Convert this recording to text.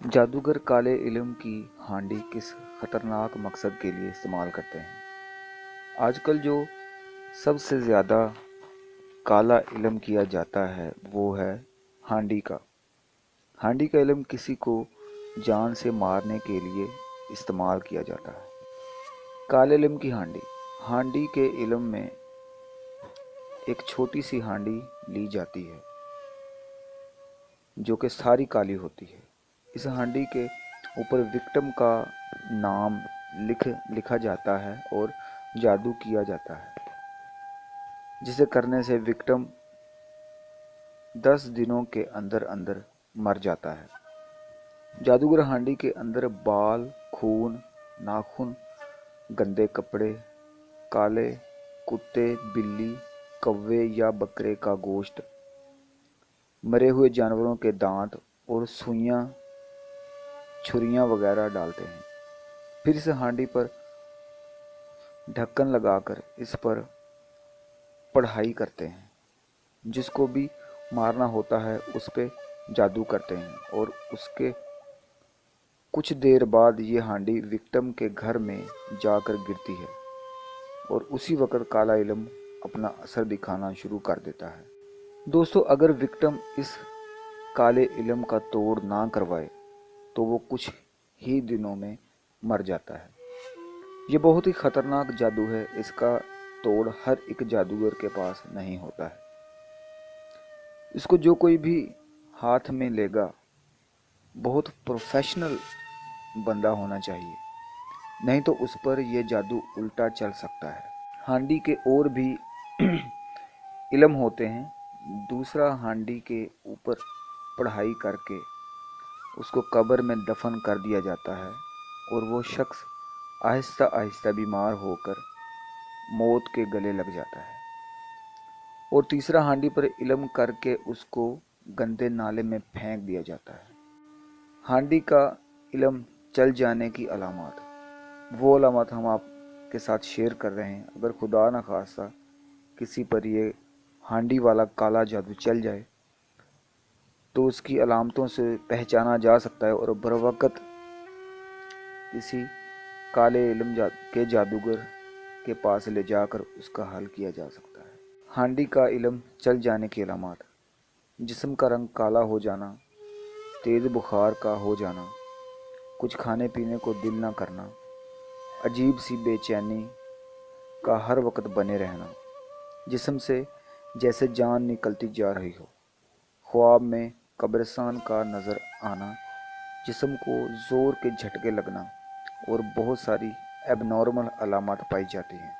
जादूगर काले इल्म की हांडी किस खतरनाक मकसद के लिए इस्तेमाल करते हैं? आजकल जो सबसे ज़्यादा काला इल्म किया जाता है वो है हांडी का। हांडी का इल्म किसी को जान से मारने के लिए इस्तेमाल किया जाता है। काले इल्म की हांडी। हांडी के इल्म में एक छोटी सी हांडी ली जाती है जो कि सारी काली होती है। इस हांडी के ऊपर विक्टिम का नाम लिखा जाता है और जादू किया जाता है, जिसे करने से विक्टिम 10 दिनों के अंदर अंदर मर जाता है। जादूगर हांडी के अंदर बाल, खून, नाखून, गंदे कपड़े, काले कुत्ते, बिल्ली, कौवे या बकरे का गोश्त, मरे हुए जानवरों के दांत और सुइयां, छुरियां वगैरह डालते हैं। फिर इस हांडी पर ढक्कन लगाकर इस पर पढ़ाई करते हैं। जिसको भी मारना होता है उस पे जादू करते हैं और उसके कुछ देर बाद ये हांडी विक्टिम के घर में जाकर गिरती है और उसी वक्त काला इल्म अपना असर दिखाना शुरू कर देता है। दोस्तों, अगर विक्टिम इस काले इल्म का तोड़ ना करवाए तो वो कुछ ही दिनों में मर जाता है। ये बहुत ही खतरनाक जादू है। इसका तोड़ हर एक जादूगर के पास नहीं होता है। इसको जो कोई भी हाथ में लेगा बहुत प्रोफेशनल बंदा होना चाहिए, नहीं तो उस पर यह जादू उल्टा चल सकता है। हांडी के और भी इल्म होते हैं। दूसरा, हांडी के ऊपर पढ़ाई करके उसको कब्र में दफन कर दिया जाता है और वो शख्स आहिस्ता आहिस्ता बीमार होकर मौत के गले लग जाता है। और तीसरा, हांडी पर इल्म करके उसको गंदे नाले में फेंक दिया जाता है। हांडी का इल्म चल जाने की अलामत, वो अलामत हम आपके साथ शेयर कर रहे हैं। अगर खुदा न खास्ता किसी पर ये हांडी वाला काला जादू चल जाए तो उसकी अलामतों से पहचाना जा सकता है और बरवक़्त किसी काले इल्म के जादूगर के पास ले जाकर उसका हल किया जा सकता है। हांडी का इल्म चल जाने की अलामत: जिस्म का रंग काला हो जाना, तेज़ बुखार का हो जाना, कुछ खाने पीने को दिल ना करना, अजीब सी बेचैनी का हर वक्त बने रहना, जिस्म से जैसे जान निकलती जा रही हो, ख्वाब में कब्रिस्तान का नज़र आना, जिस्म को ज़ोर के झटके लगना और बहुत सारी एबनॉर्मल अलामत पाई जाती हैं।